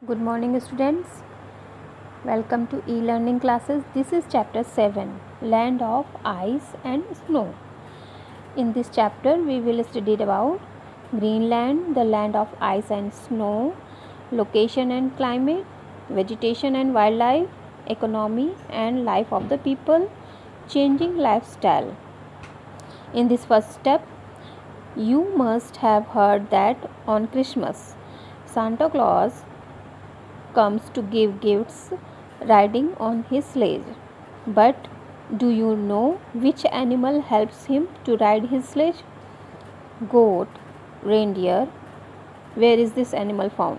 Good morning, students. Welcome to e-learning classes. This is chapter 7, Land of Ice and Snow. In this chapter, we will study about Greenland, the land of ice and snow, location and climate, vegetation and wildlife, economy and life of the people, changing lifestyle. In this first step, you must have heard that on Christmas, Santa Claus comes to give gifts riding on his sledge. But do you know which animal helps him to ride his sledge? Goat, reindeer. Where is this animal found?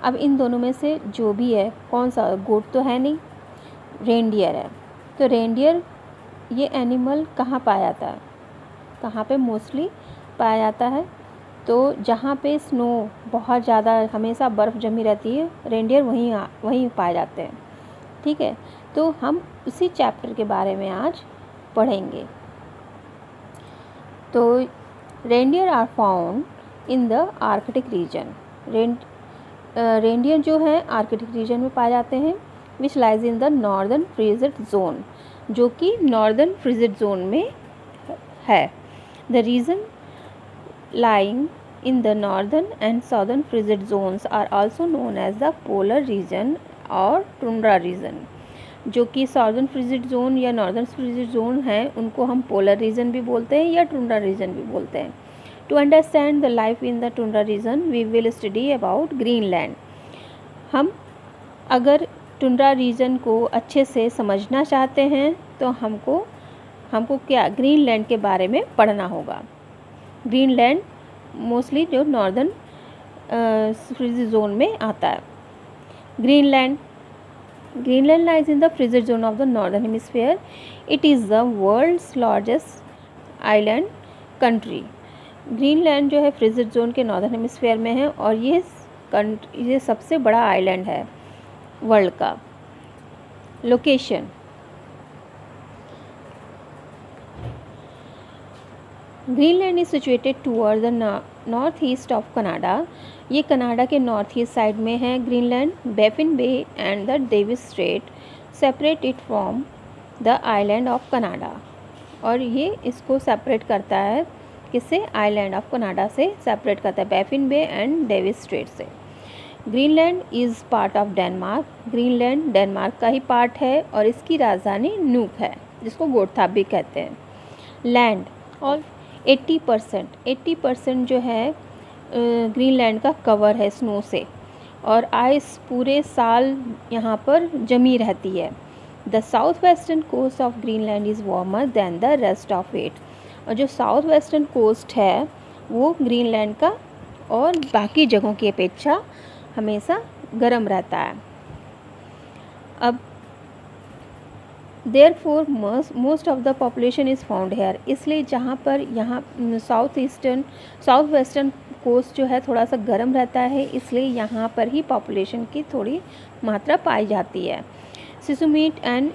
अब इन दोनों में से जो भी है कौन सा? गोट तो है नहीं, रेनडियर है. तो रेनडियर ये एनिमल कहाँ पाया जाता है? कहाँ पे मोस्टली पाया जाता है? तो जहाँ पे स्नो बहुत ज़्यादा हमेशा बर्फ़ जमी रहती है, रेनडियर वहीं पाए जाते हैं. ठीक है, तो हम उसी चैप्टर के बारे में आज पढ़ेंगे. तो reindeer are found in the Arctic region. Reindeer जो है आर्कटिक रीजन में पाए जाते हैं, which lies in the northern frigid zone, जो कि नॉर्दर्न फ्रीजेड जोन में है. The region lying in the northern and southern frigid zones are also known as the polar region और tundra region. जो कि साउदर्न फ्रिजिड जोन या northern frigid zone है उनको हम पोलर रीजन भी बोलते हैं या टुंड्रा रीजन भी बोलते हैं. To understand the life in the tundra region we will study about Greenland. हम अगर टुंड्रा रीजन को अच्छे से समझना चाहते हैं तो हमको क्या ग्रीनलैंड के बारे में पढ़ना होगा. ग्रीनलैंड मोस्टली जो नॉर्दर्न फ्रीजिड जोन में आता है. Greenland lies in the frigid zone of the northern hemisphere. It is the world's largest island country. Greenland जो है फ्रीजिड जोन के नॉर्दर्न हेमिस्फीयर में है और ये सबसे बड़ा आइलैंड है वर्ल्ड का. Location Greenland is situated toward the north east of Canada. ये कनाडा के नॉर्थ ईस्ट साइड में है Greenland. Baffin Bay and the Davis Strait separate it from the island of Canada. और ये इसको सेपरेट करता है, किससे? आइलैंड ऑफ कनाडा से सेपरेट करता है, Baffin Bay and Davis Strait से. Greenland is part of Denmark. Greenland Denmark का ही पार्ट है और इसकी राजधानी न्यूक है, जिसको गोर्थाप भी कहते हैं. लैंड और 80% जो है ग्रीनलैंड का कवर है स्नो से, और आइस पूरे साल यहाँ पर जमी रहती है. The south western coast of Greenland is warmer than the rest of it. और जो साउथ वेस्टर्न कोस्ट है वो ग्रीनलैंड का और बाकी जगहों की अपेक्षा हमेशा गर्म रहता है. अब Therefore, most of the population is found here. इसलिए जहाँ पर यहाँ साउथ वेस्टर्न कोस्ट जो है थोड़ा सा गर्म रहता है, इसलिए यहाँ पर ही पॉपुलेशन की थोड़ी मात्रा पाई जाती है. Sisimiut and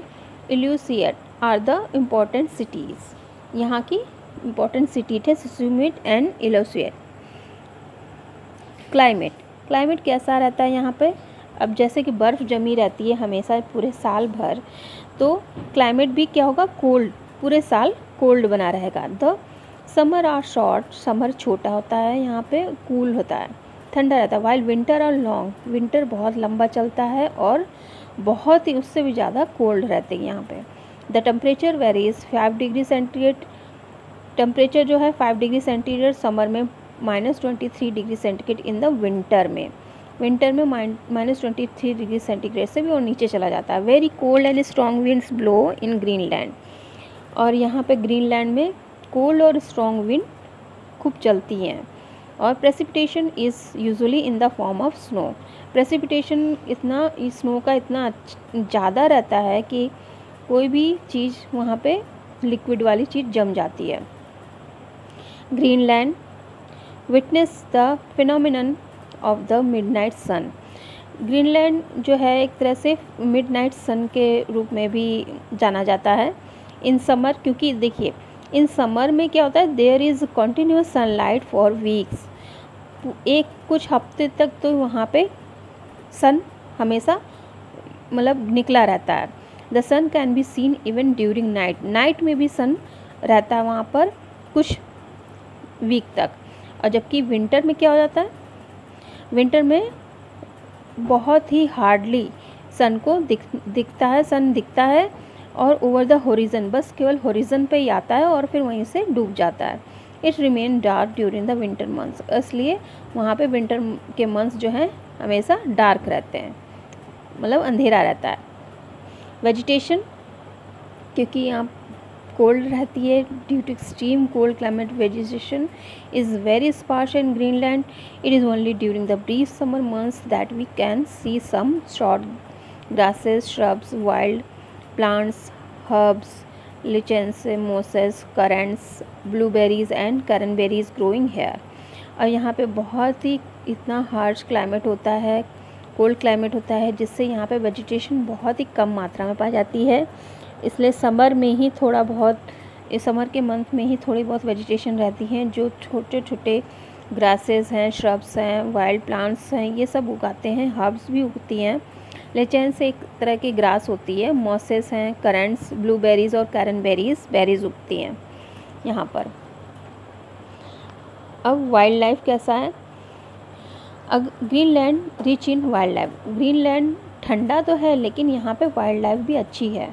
Ilulissat are the important cities. यहाँ की इम्पोर्टेंट सिटी थे सिसुमिट एंड इल्यूसिएट. क्लाइमेट कैसा रहता है यहाँ पे? अब जैसे कि बर्फ़ जमी रहती है हमेशा पूरे साल भर, तो क्लाइमेट भी क्या होगा? कोल्ड, पूरे साल कोल्ड बना रहेगा. The summer are short. Summer छोटा होता है यहाँ पे, कूल होता है, ठंडा रहता है. While winter are long. Winter बहुत लंबा चलता है और बहुत ही उससे भी ज़्यादा कोल्ड रहते हैं यहाँ पे. The temperature varies 5 degree centigrade. Temperature जो है 5 डिग्री सेंटीग्रेड समर में, -23 degree centigrade in the winter में -23 डिग्री सेंटीग्रेड से भी और नीचे चला जाता है. Very cold and strong winds blow in Greenland. और यहाँ पे ग्रीनलैंड में कोल्ड और स्ट्रॉन्ग विंड खूब चलती हैं. और precipitation is usually in the form of snow. Precipitation snow का इतना ज़्यादा रहता है कि कोई भी चीज़ वहाँ पे लिक्विड वाली चीज़ जम जाती है. Greenland witness the phenomenon of the midnight sun. Greenland जो है एक तरह से मिडनाइट सन के रूप में भी जाना जाता है इन समर. क्योंकि देखिए इन समर में क्या होता है, there is continuous sunlight for weeks. कुछ हफ्ते तक तो वहाँ पे सन हमेशा मतलब निकला रहता है। The sun can be seen even during night, night में भी सन रहता है वहाँ पर कुछ वीक तक। और जबकि विंटर में क्या हो जाता है, विंटर में बहुत ही हार्डली सन को दिखता है, सन दिखता है और ओवर द होरिजन, बस केवल होरिजन पे ही आता है और फिर वहीं से डूब जाता है। It remain dark during the winter months, इसलिए वहाँ पे विंटर के मंथ्स जो हैं हमेशा डार्क रहते हैं, मतलब अंधेरा रहता है। वेजिटेशन, क्योंकि यहाँ कोल्ड रहती है, due to extreme cold climate, vegetation is very sparse in Greenland. It is only during the brief summer months that we can see some short grasses, shrubs, wild plants, herbs, lichens, mosses, currants, blueberries and cranberries growing here। और यहाँ पे बहुत ही इतना harsh climate होता है, cold climate होता है, जिससे यहाँ पे वेजिटेशन बहुत ही कम मात्रा में पाई जाती है। इसलिए समर में ही थोड़ा बहुत, इस समर के मंथ में ही थोड़ी बहुत वेजिटेशन रहती हैं, जो छोटे छोटे ग्रासेस हैं, श्रब्स हैं, वाइल्ड प्लांट्स हैं, ये सब उगाते हैं। हर्ब्स भी उगती हैं। लेचेन से एक तरह की ग्रास होती है, मॉसेस हैं, करंट्स, ब्लूबेरीज और कैरनबेरीज बेरीज उगती हैं यहाँ पर। अब वाइल्ड लाइफ कैसा है? Greenland rich in wild life, Greenland ठंडा तो है लेकिन यहाँ पे वाइल्ड लाइफ भी अच्छी है,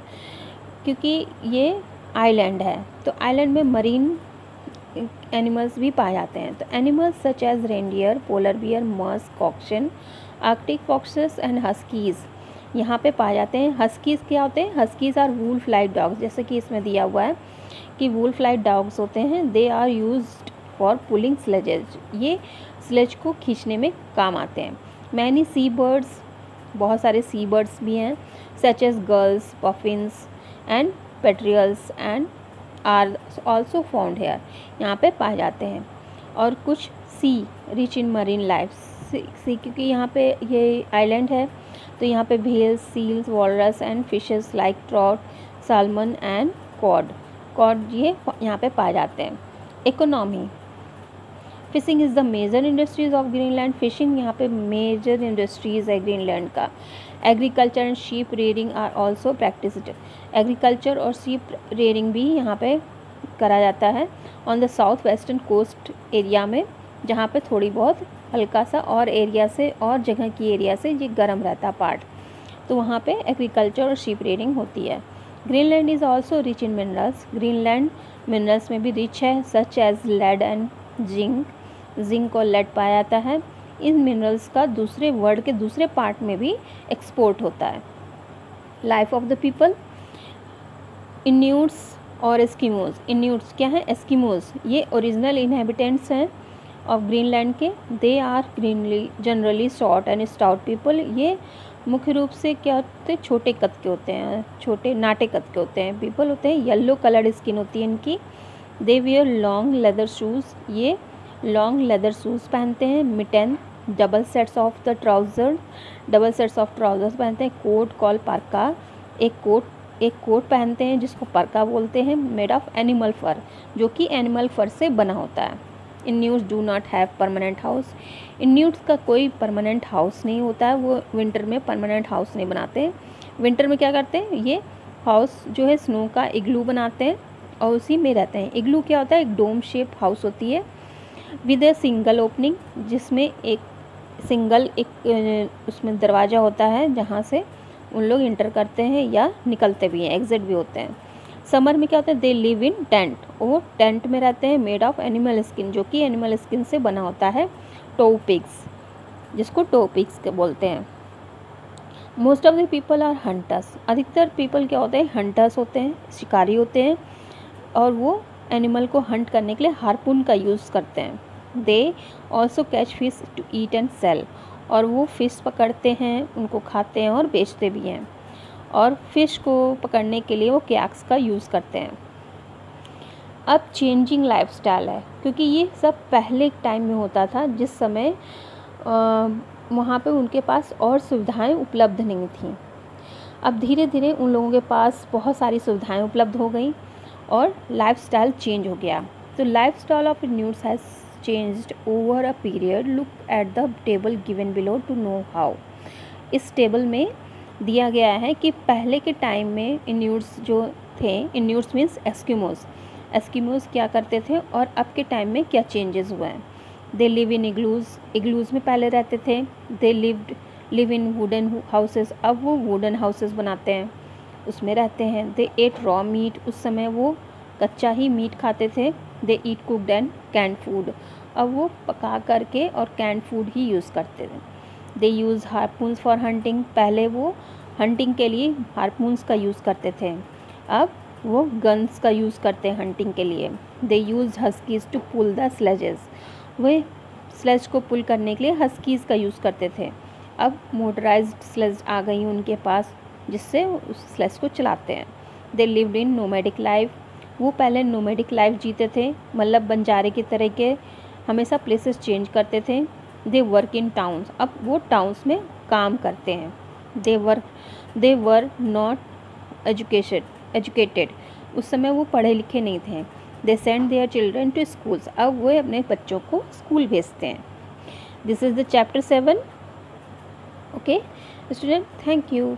क्योंकि ये आइलैंड है, तो आइलैंड में मरीन एनिमल्स भी पाए जाते हैं। तो animals such as reindeer, polar bear, musk, oxen, Arctic foxes and huskies यहाँ पे पाए जाते हैं। हस्कीज़ क्या होते हैं? Huskies are wolf like dogs, जैसे कि इसमें दिया हुआ है कि वुल्फ लाइक डॉग्स होते हैं। They are used for pulling sledges, ये स्लेज को खींचने में काम आते हैं। मैनी सी बर्ड्स, बहुत सारे सी बर्ड्स भी हैं, such as gulls, puffins and petrels and are also found here, यहाँ पे पाए जाते हैं। और कुछ sea rich in marine life, see क्योंकि यहाँ पे ये आइलैंड है, तो यहाँ पे whales, seals, walrus and fishes like trout, salmon and cod ये यहाँ पे पाए जाते हैं। Economy, fishing is the major industries of Greenland, फिशिंग यहाँ पे मेजर इंडस्ट्रीज़ है ग्रीनलैंड का। Agriculture and sheep rearing are also practised, agriculture और शीप रेयरिंग भी यहाँ पे करा जाता है। On the south western coast area में, जहाँ पे थोड़ी बहुत हल्का सा और एरिया से और जगह की एरिया से ये गर्म रहता पार्ट, तो वहाँ पे एग्रीकल्चर और शीप रेयरिंग होती है। Greenland is also rich in minerals, Greenland minerals में भी रिच है, such as lead and zinc और लेड पाया जाता है। इन मिनरल्स का दूसरे वर्ल्ड के दूसरे पार्ट में भी एक्सपोर्ट होता है। Life of the people, Inuits और एस्किमोज, इन्यूट्स क्या हैं? एस्किमोज, ये ओरिजिनल इनहेबिटेंट्स हैं ऑफ ग्रीनलैंड के। They are generally short and stout people, ये मुख्य रूप से क्या होते हैं? छोटे कद के होते हैं, छोटे नाटे कद के होते हैं। पीपल होते हैं, येलो कलर्ड स्किन होती है इनकी। They wear long leather shoes, ये लॉन्ग लेदर शूज़ पहनते हैं। Mitten, double sets of the trouser, double sets of trousers पहनते हैं। कोट कॉल परका, एक कोट पहनते हैं जिसको परका बोलते हैं। मेड ऑफ एनिमल फर, जो कि एनिमल फर से बना होता है। Inuits do not have permanent house, Inuits का कोई परमानेंट हाउस नहीं होता है, वो विंटर में परमानेंट हाउस नहीं बनाते हैं। विंटर में क्या करते हैं? ये हाउस जो है स्नो का इग्लू बनाते हैं और उसी में रहते हैं। इग्लू क्या होता है? एक डोम शेप हाउस होती है विद ए सिंगल ओपनिंग, जिसमें एक सिंगल उसमें दरवाज़ा होता है जहाँ से उन लोग इंटर करते हैं या निकलते भी हैं, एग्जिट भी होते हैं। समर में क्या होता है? दे लिव इन टेंट, वो टेंट में रहते हैं। मेड ऑफ एनिमल स्किन, जो कि एनिमल स्किन से बना होता है। टो पिग्स, जिसको टो पिग्स के बोलते हैं। Most of the people are hunters, अधिकतर पीपल क्या होते हैं? हंटर्स होते हैं, शिकारी होते हैं, और वो एनिमल को हंट करने के लिए हार्पून का यूज़ करते हैं। They also catch fish to eat and sell, और वो फ़िश पकड़ते हैं, उनको खाते हैं और बेचते भी हैं। और फिश को पकड़ने के लिए वो कैक्स का यूज़ करते हैं। अब चेंजिंग लाइफस्टाइल है, क्योंकि ये सब पहले टाइम में होता था जिस समय वहाँ पे उनके पास और सुविधाएं उपलब्ध नहीं थीं। अब धीरे धीरे उन लोगों के पास बहुत सारी सुविधाएं उपलब्ध हो गई और लाइफस्टाइल चेंज हो गया। तो lifestyle of Inuits has changed over a period. Look at the table given below to know how. इस टेबल में दिया गया है कि पहले के टाइम में इन्यूट्स जो थे, इन्यूट्स मीन्स एस्किमोस क्या करते थे और अब के टाइम में क्या चेंजेस हुए हैं। दे लिव इन इग्लूज़ में पहले रहते थे। They live in wooden houses, अब वो वुडन हाउसेस बनाते हैं, उसमें रहते हैं। दे एट रॉ मीट, उस समय वो कच्चा ही मीट खाते थे। दे ईट कुकड एंड कैंड फूड, अब वो पका करके और कैंड फूड ही यूज़ करते थे। दे यूज़ हार्पून्स फॉर हंटिंग, पहले वो हंटिंग के लिए हार्पून्स का यूज़ करते थे, अब वो गन्स का यूज़ करते हैं हंटिंग के लिए। They use huskies to pull the sledges, वे स्लेज को पुल करने के लिए हस्कीज़ का यूज़ करते थे। अब मोटराइज्ड स्लेज आ गई उनके पास, जिससे उस स्लेज को चलाते हैं। They lived in nomadic life, वो पहले नोमैडिक लाइफ जीते थे, मतलब बंजारे की तरह के हमेशा प्लेसेस चेंज करते थे। दे वर्क इन टाउन्स, अब वो टाउन्स में काम करते हैं। दे वर नॉट एजुकेटेड, उस समय वो पढ़े लिखे नहीं थे। They send their children to schools, अब वो अपने बच्चों को स्कूल भेजते हैं। This is the chapter 7। Okay student, thank you.